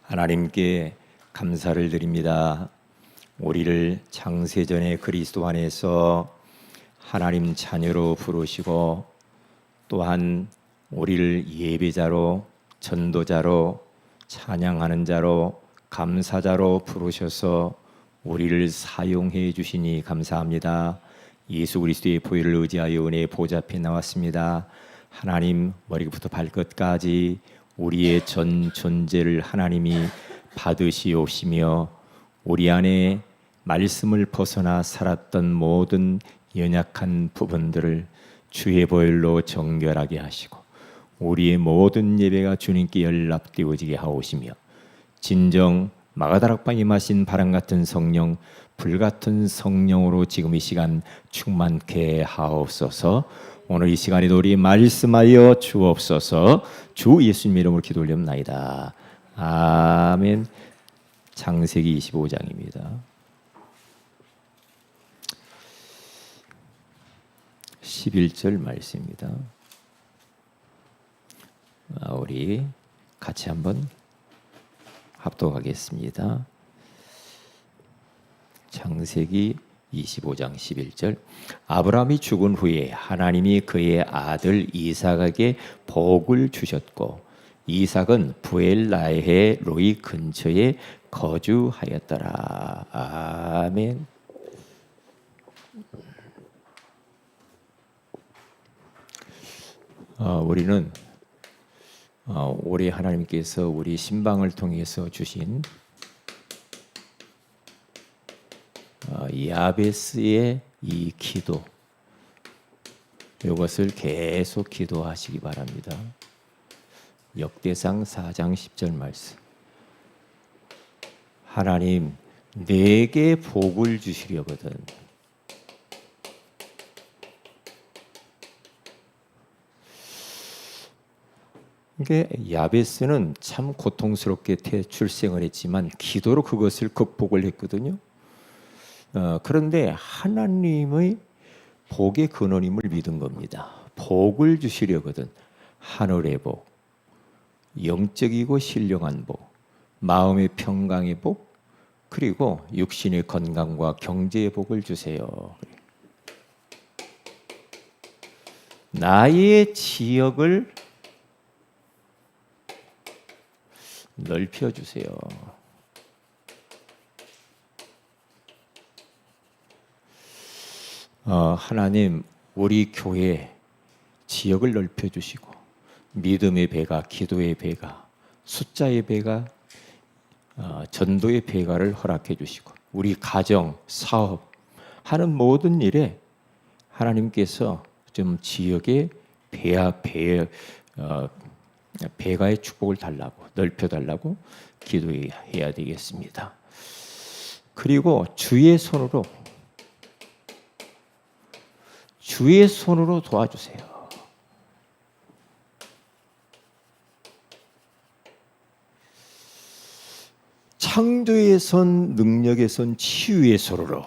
하나님께 감사를 드립니다. 우리를 창세전에 그리스도 안에서 하나님 자녀로 부르시고 또한 우리를 예배자로, 전도자로, 찬양하는 자로, 감사자로 부르셔서 우리를 사용해 주시니 감사합니다. 예수 그리스도의 보혈을 의지하여 은혜의 보좌 앞에 나왔습니다. 하나님, 머리부터 발끝까지 우리의 전 존재를 하나님이 받으시옵시며 우리 안에 말씀을 벗어나 살았던 모든 연약한 부분들을 주의 보혈로 정결하게 하시고 우리의 모든 예배가 주님께 연락되어지게 하오시며 진정 마가다락방에 임하신 바람같은 성령, 불같은 성령으로 지금 이 시간 충만케 하옵소서. 오늘 이 시간에도 우리 말씀하여 주옵소서. 주 예수님 이름으로 기도 올립나이다. 아멘. 창세기 25장입니다. 11절 말씀입니다. 우리 같이 한번 합독하겠습니다. 창세기 25장 11절. 아브라함이 죽은 후에 하나님이 그의 아들 이삭에게 복을 주셨고 이삭은 부엘라헬 로이 근처에 거주하였더라. 아멘. 우리는 올해 하나님께서 우리 신방을 통해서 주신 야베스의 이 기도, 이것을 계속 기도하시기 바랍니다. 역대상 4장 10절 말씀. 하나님, 내게 복을 주시려거든 이게 야베스는 참 고통스럽게 출생을 했지만 기도로 그것을 극복을 했거든요. 그런데 하나님의 복의 근원임을 믿은 겁니다. 복을 주시려거든 하늘의 복, 영적이고 신령한 복, 마음의 평강의 복, 그리고 육신의 건강과 경제의 복을 주세요. 나의 지역을 넓혀주세요. 하나님, 우리 교회 지역을 넓혀주시고 믿음의 배가, 기도의 배가, 숫자의 배가, 전도의 배가를 허락해 주시고 우리 가정, 사업 하는 모든 일에 하나님께서 좀 지역의 배가의 축복을 달라고, 넓혀달라고 기도해야 되겠습니다. 그리고 주의 손으로 도와주세요. 창조의 손, 능력의 손, 치유의 손으로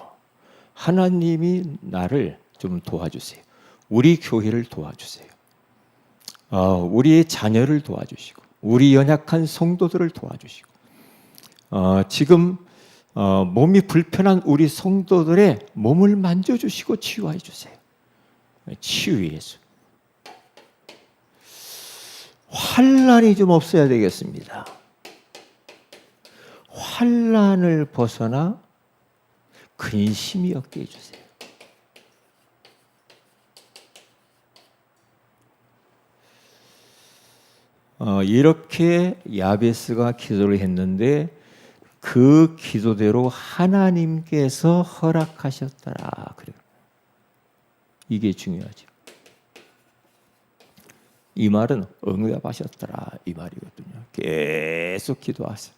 하나님이 나를 좀 도와주세요. 우리 교회를 도와주세요. 우리의 자녀를 도와주시고 우리 연약한 성도들을 도와주시고 지금 몸이 불편한 우리 성도들의 몸을 만져주시고 치유해 주세요. 치유의 손. 환난이 좀 없어야 되겠습니다. 환난을 벗어나 근심이 없게 해주세요. 이렇게 야베스가 기도를 했는데 그 기도대로 하나님께서 허락하셨더라. 그래요. 이게 중요하죠. 이 말은 응답하셨더라 이 말이거든요. 계속 기도하세요.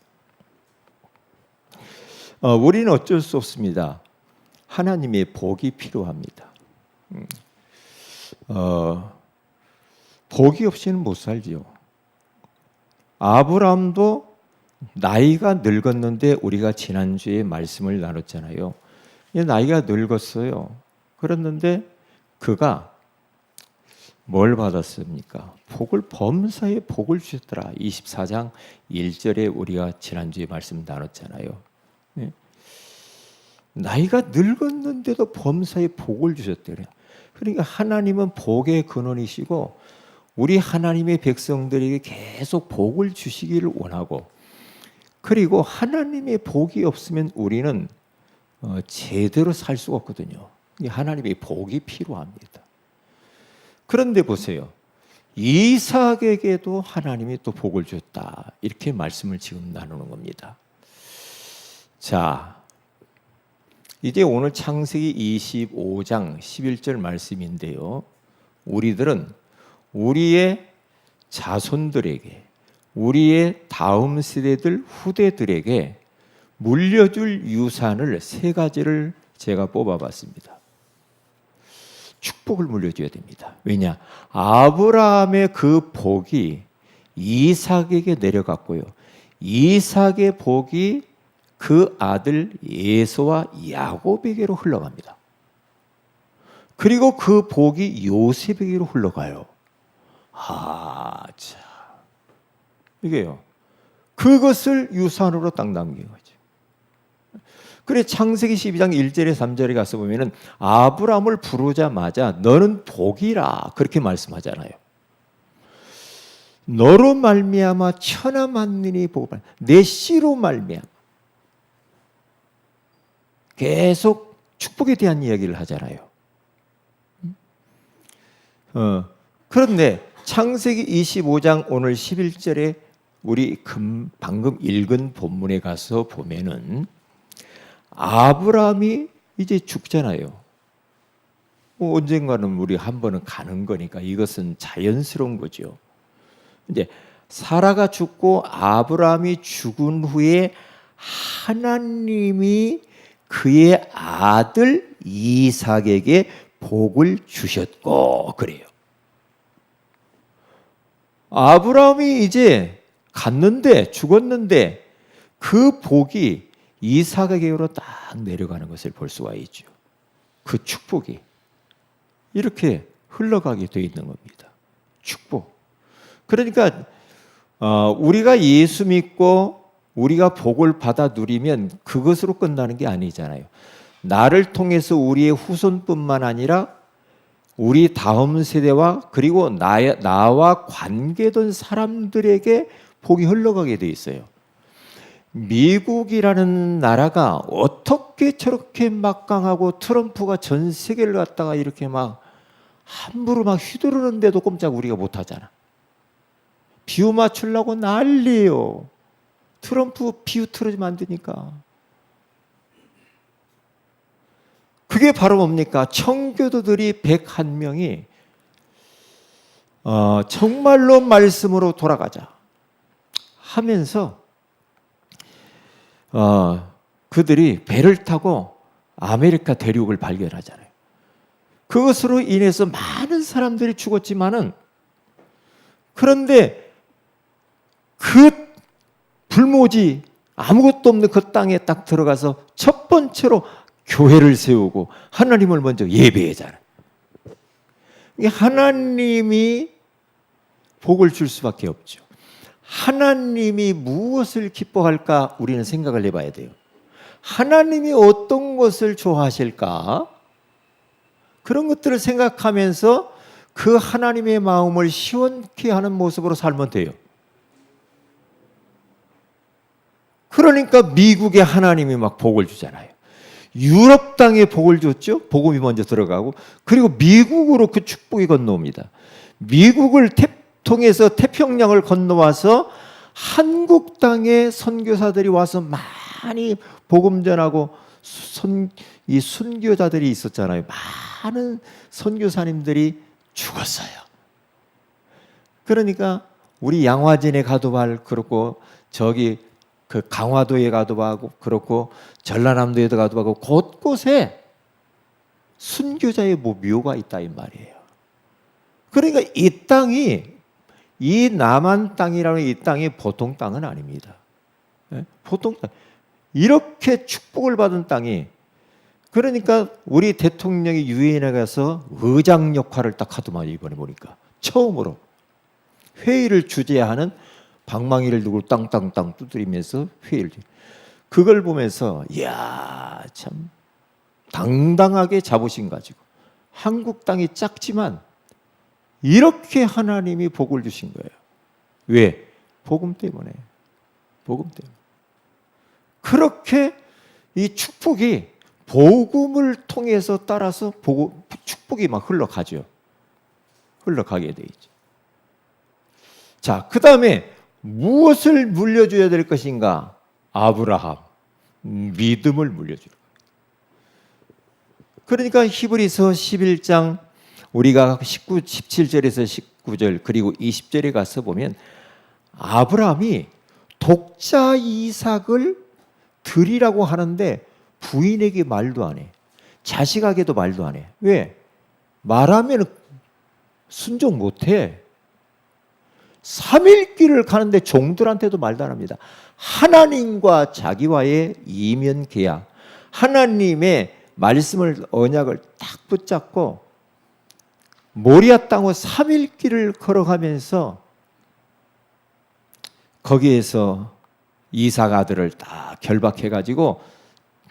우리는 어쩔 수 없습니다. 하나님의 복이 필요합니다. 복이 없이는 못 살지요. 아브라함도 나이가 늙었는데 우리가 지난주에 말씀을 나눴잖아요. 나이가 늙었어요. 그랬는데 그가 뭘 받았습니까? 복을 범사에 복을 주셨더라. 24장 1절에 우리가 지난주에 말씀 나눴잖아요. 네? 나이가 늙었는데도 범사에 복을 주셨대요. 그러니까 하나님은 복의 근원이시고 우리 하나님의 백성들에게 계속 복을 주시기를 원하고, 그리고 하나님의 복이 없으면 우리는 제대로 살 수가 없거든요. 하나님의 복이 필요합니다. 그런데 보세요. 이삭에게도 하나님이 또 복을 줬다. 이렇게 말씀을 지금 나누는 겁니다. 자, 이제 오늘 창세기 25장 11절 말씀인데요. 우리들은 우리의 자손들에게, 우리의 다음 세대들 후대들에게 물려줄 유산을 세 가지를 제가 뽑아봤습니다. 축복을 물려줘야 됩니다. 왜냐? 아브라함의 그 복이 이삭에게 내려갔고요. 이삭의 복이 그 아들 에서와 야곱에게로 흘러갑니다. 그리고 그 복이 요셉에게로 흘러가요. 자, 이게요. 그것을 유산으로 딱 남긴 거죠. 그래 창세기 12장 1절에 3절에 가서 보면은 아브라함을 부르자마자 너는 복이라 그렇게 말씀하잖아요. 너로 말미암아 천하 만민이 복을 받는, 내 씨로 말미암아. 계속 축복에 대한 이야기를 하잖아요. 그런데 창세기 25장 오늘 11절에 우리 방금 읽은 본문에 가서 보면은 아브라함이 이제 죽잖아요. 언젠가는 우리 한 번은 가는 거니까 이것은 자연스러운 거죠. 이제 사라가 죽고 아브라함이 죽은 후에 하나님이 그의 아들 이삭에게 복을 주셨고 그래요. 아브라함이 이제 갔는데 죽었는데 그 복이 이삭에게로 딱 내려가는 것을 볼 수가 있죠. 그 축복이 이렇게 흘러가게 되어 있는 겁니다. 축복. 그러니까 우리가 예수 믿고 우리가 복을 받아 누리면 그것으로 끝나는 게 아니잖아요. 나를 통해서 우리의 후손뿐만 아니라 우리 다음 세대와 그리고 나와 관계된 사람들에게 복이 흘러가게 돼 있어요. 미국이라는 나라가 어떻게 저렇게 막강하고 트럼프가 전 세계를 갖다가 이렇게 막 함부로 막 휘두르는데도 꼼짝 우리가 못하잖아. 비유 맞추려고 난리예요. 트럼프 비유 틀어지면 안 되니까. 그게 바로 뭡니까? 청교도들이 101명이 정말로 말씀으로 돌아가자 하면서 그들이 배를 타고 아메리카 대륙을 발견하잖아요. 그것으로 인해서 많은 사람들이 죽었지만은, 그런데 그 불모지 아무것도 없는 그 땅에 딱 들어가서 첫 번째로 교회를 세우고 하나님을 먼저 예배하잖아요. 하나님이 복을 줄 수밖에 없죠. 하나님이 무엇을 기뻐할까 우리는 생각을 해봐야 돼요. 하나님이 어떤 것을 좋아하실까? 그런 것들을 생각하면서 그 하나님의 마음을 시원케 하는 모습으로 살면 돼요. 그러니까 미국에 하나님이 막 복을 주잖아요. 유럽 땅에 복을 줬죠. 복음이 먼저 들어가고, 그리고 미국으로 그 축복이 건너옵니다. 미국을 통해서 태평양을 건너와서 한국 땅에 선교사들이 와서 많이 복음 전하고 이 순교자들이 있었잖아요. 많은 선교사님들이 죽었어요. 그러니까 우리 양화진에 가도 그렇고 저기 그 강화도에 가도 하고 그렇고 전라남도에도 가도 하고 곳곳에 순교자의 묘가 있다 이 말이에요. 그러니까 이 땅이, 이 남한 땅이라는 이 땅이 보통 땅은 아닙니다. 보통 땅. 이렇게 축복을 받은 땅이 그러니까 우리 대통령이 유엔에 가서 의장 역할을 딱 하더만 이번에 보니까 처음으로 회의를 주재하는 방망이를 두고 땅땅땅 두드리면서 회의를 그걸 보면서 이야 참 당당하게 자부심 가지고 한국 땅이 작지만 이렇게 하나님이 복을 주신 거예요. 왜? 복음 때문에. 복음 때문에. 그렇게 이 축복이 복음을 통해서 따라서 축복이 막 흘러가죠. 흘러가게 돼 있죠. 자, 그 다음에 무엇을 물려줘야 될 것인가? 아브라함, 믿음을 물려주는 거예요. 그러니까 히브리서 11장 우리가 17절에서 19절 그리고 20절에 가서 보면 아브라함이 독자 이삭을 드리라고 하는데 부인에게 말도 안 해. 자식에게도 말도 안 해. 왜? 말하면 순종 못 해. 3일 길을 가는데 종들한테도 말도 안 합니다. 하나님과 자기와의 이면 계약, 하나님의 말씀을 언약을 딱 붙잡고 모리아 땅으로 3일 길을 걸어가면서 거기에서 이삭 아들을 딱 결박해가지고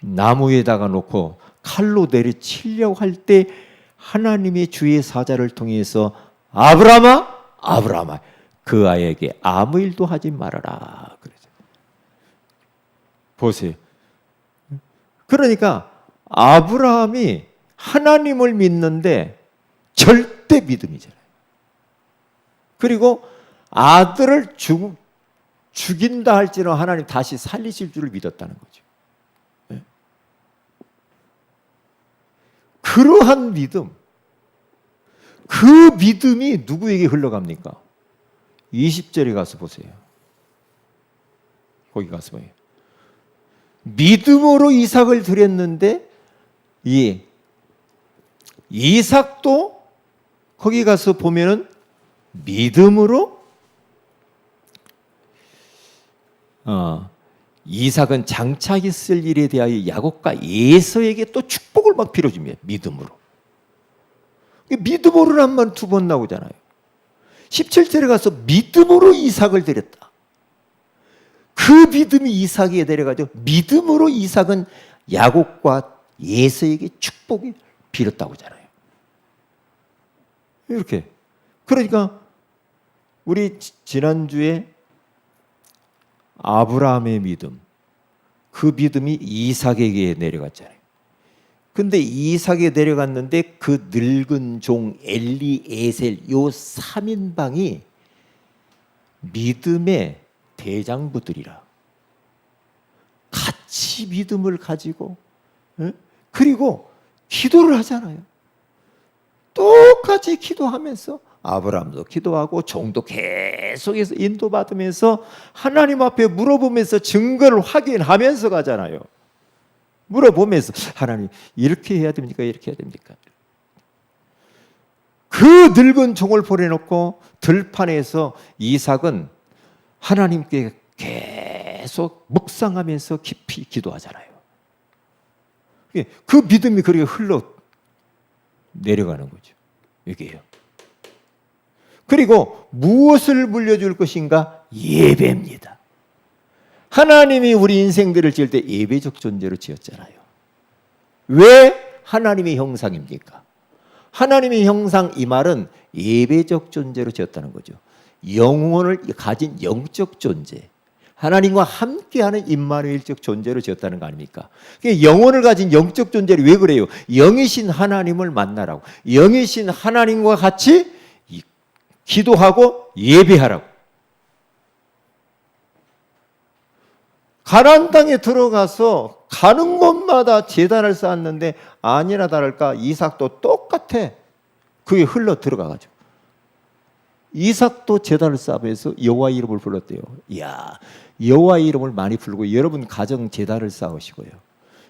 나무에다가 놓고 칼로 내리치려고 할 때 하나님의 주의 사자를 통해서 아브라함아, 아브라함아, 그 아이에게 아무 일도 하지 말아라. 그러죠. 보세요. 그러니까 아브라함이 하나님을 믿는데 절대 믿음이잖아요. 그리고 아들을 죽인다 할지는 하나님 다시 살리실 줄을 믿었다는 거죠. 네? 그러한 믿음, 그 믿음이 누구에게 흘러갑니까? 20절에 가서 보세요. 거기 가서 봐요. 믿음으로 이삭을 드렸는데 이 이삭도 거기 가서 보면은 믿음으로 이삭은 장차 있을 일에 대하여 야곱과 에서에게 또 축복을 막 빌어줍니다. 믿음으로. 믿음으로란 두 번 나오잖아요. 17절에 가서 믿음으로 이삭을 드렸다. 그 믿음이 이삭에게 내려가죠. 믿음으로 이삭은 야곱과 에서에게 축복을 빌었다고 하잖아요. 이렇게. 그러니까 우리 지난주에 아브라함의 믿음, 그 믿음이 이삭에게 내려갔잖아요. 근데 이삭에 내려갔는데 그 늙은 종 엘리에셀 요 3인방이 믿음의 대장부들이라. 같이 믿음을 가지고 그리고 기도를 하잖아요. 똑같이 기도하면서 아브라함도 기도하고 종도 계속해서 인도받으면서 하나님 앞에 물어보면서 증거를 확인하면서 가잖아요. 물어보면서 하나님 이렇게 해야 됩니까? 이렇게 해야 됩니까? 그 늙은 종을 보내놓고 들판에서 이삭은 하나님께 계속 묵상하면서 깊이 기도하잖아요. 그 믿음이 그렇게 흘러 내려가는 거죠. 여기에요. 그리고 무엇을 물려줄 것인가? 예배입니다. 하나님이 우리 인생들을 지을 때 예배적 존재로 지었잖아요. 왜 하나님의 형상입니까? 하나님의 형상 이 말은 예배적 존재로 지었다는 거죠. 영혼을 가진 영적 존재, 하나님과 함께하는 임마누엘적 존재로 지었다는 거 아닙니까? 영혼을 가진 영적 존재를 왜 그래요? 영이신 하나님을 만나라고, 영이신 하나님과 같이 기도하고 예배하라고. 가나안 땅에 들어가서 가는 곳마다 제단을 쌓았는데 아니나 다를까 이삭도 똑같아. 그게 흘러 들어가가지고 이삭도 제단을 쌓으면서 여호와 이름을 불렀대요. 이야, 여호와 이름을 많이 부르고 여러분 가정 제단을 쌓으시고요.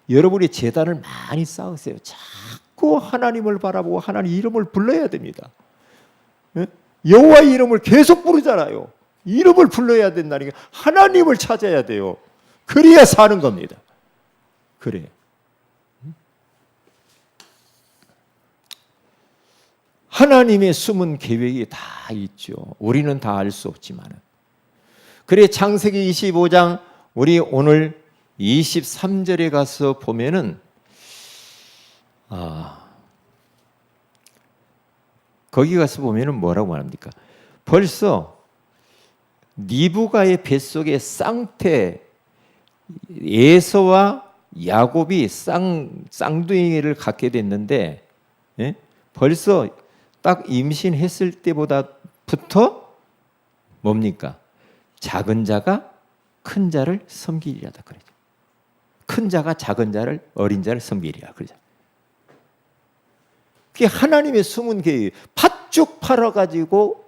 여러분이 제단을 많이 쌓으세요. 자꾸 하나님을 바라보고 하나님 이름을 불러야 됩니다. 여호와 이름을 계속 부르잖아요. 이름을 불러야 된다니까 하나님을 찾아야 돼요. 그래야 사는 겁니다. 그래. 하나님의 숨은 계획이 다 있죠. 우리는 다 알 수 없지만은. 그래 창세기 25장 우리 오늘 23절에 가서 보면은 거기 가서 보면은 뭐라고 말합니까? 벌써 리브가의 뱃속에 쌍태 에서와 야곱이 쌍둥이를 갖게 됐는데, 예? 벌써 딱 임신했을 때보다부터 뭡니까? 작은 자가 큰 자를 섬기리라다 그러죠. 큰 자가 작은 자를 어린 자를 섬기리라 그러죠. 그게 하나님의 숨은 계획. 팥죽 팔아가지고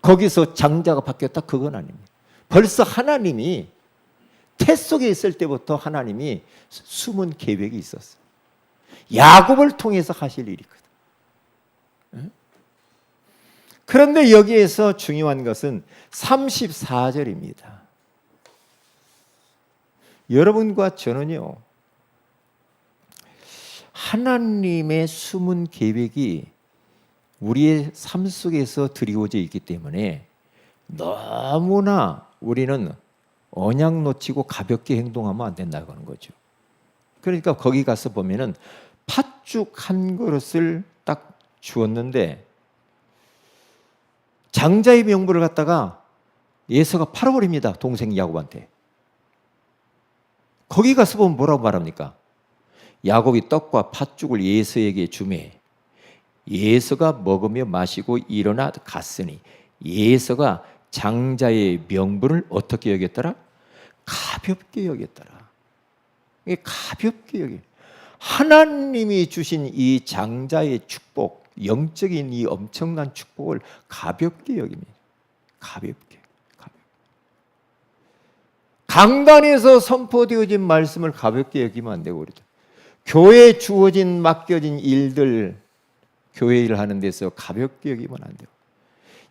거기서 장자가 바뀌었다 그건 아닙니다. 벌써 하나님이 태 속에 있을 때부터 하나님이 숨은 계획이 있었어요. 야곱을 통해서 하실 일이거든. 그런데 여기에서 중요한 것은 34절입니다. 여러분과 저는요, 하나님의 숨은 계획이 우리의 삶 속에서 드리워져 있기 때문에 너무나 우리는 언약 놓치고 가볍게 행동하면 안 된다고 하는 거죠. 그러니까 거기 가서 보면은 팥죽 한 그릇을 딱 주었는데 장자의 명분을 갖다가 에서가 팔아버립니다. 동생 야곱한테. 거기 가서 보면 뭐라고 말합니까? 야곱이 떡과 팥죽을 에서에게 주매 에서가 먹으며 마시고 일어나 갔으니 에서가 장자의 명분을 어떻게 여겼더라? 가볍게 여겼더라. 이게 가볍게 여기. 하나님이 주신 이 장자의 축복, 영적인 이 엄청난 축복을 가볍게 여깁니다. 가볍게. 강단에서 선포되어진 말씀을 가볍게 여기면 안 되고 그러죠. 교회에 주어진 맡겨진 일들, 교회 일을 하는 데서 가볍게 여기면 안 돼요.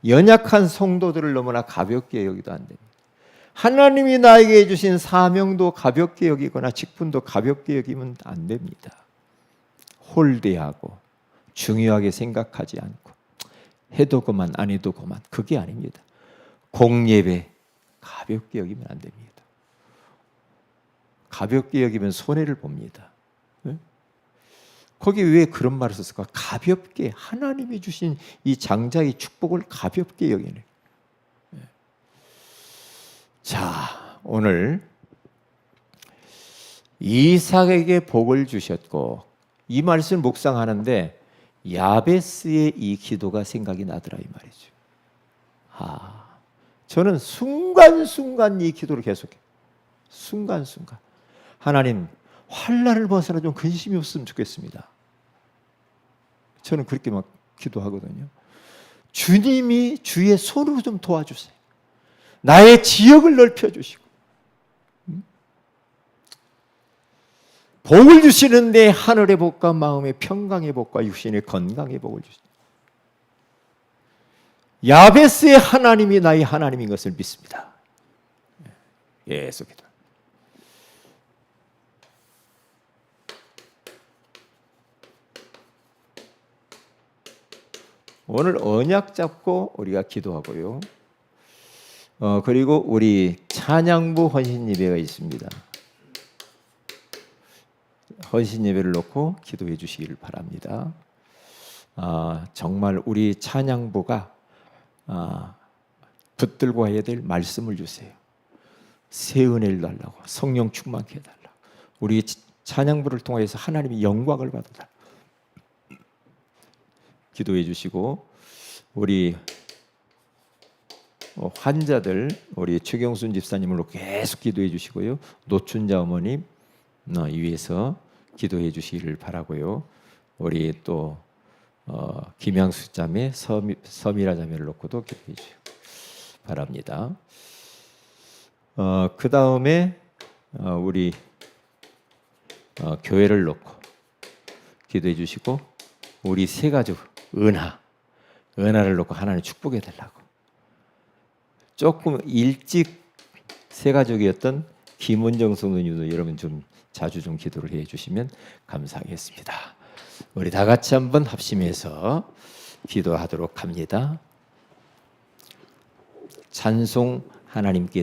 연약한 성도들을 너무나 가볍게 여기도 안 됩니다. 하나님이 나에게 주신 사명도 가볍게 여기거나 직분도 가볍게 여기면 안 됩니다. 홀대하고 중요하게 생각하지 않고 해도 그만 안 해도 그만 그게 아닙니다. 공예배 가볍게 여기면 안 됩니다. 가볍게 여기면 손해를 봅니다. 거기 왜 그런 말을 썼을까? 가볍게 하나님이 주신 이 장자의 축복을 가볍게 여기네. 자, 오늘 이삭에게 복을 주셨고 이 말씀을 묵상하는데 야베스의 이 기도가 생각이 나더라 이 말이죠. 저는 순간순간 이 기도를 계속해요. 순간순간. 하나님 환난을 벗어나 좀 근심이 없으면 좋겠습니다. 저는 그렇게 막 기도하거든요. 주님이 주의 손으로 좀 도와주세요. 나의 지역을 넓혀주시고 복을 주시는데 하늘의 복과 마음의 평강의 복과 육신의 건강의 복을 주시죠. 야베스의 하나님이 나의 하나님인 것을 믿습니다. 계속해서 오늘 언약 잡고 우리가 기도하고요. 그리고 우리 찬양부 헌신 예배가 있습니다. 헌신 예배를 놓고 기도해 주시기를 바랍니다. 정말 우리 찬양부가 붙들고 해야 될 말씀을 주세요. 새 은혜를 달라고, 성령 충만케 해달라고, 우리 찬양부를 통해서 하나님의 영광을 받아달라고 기도해 주시고, 우리 환자들 우리 최경순 집사님을 계속 기도해 주시고요. 노춘자 어머님 위해서 기도해 주시기를 바라고요. 우리 또 김양수 자매, 서미라 자매를 놓고도 기도해 주시기 바랍니다. 그 다음에 우리 교회를 놓고 기도해 주시고, 우리 세 가족 은하를 놓고 하나님 축복해 달라고. 조금 일찍 세 가족이었던 김은정 성도님도 여러분 좀 자주 좀 기도를 해 주시면 감사하겠습니다. 우리 다 같이 한번 합심해서 기도하도록 합니다. 찬송 하나님께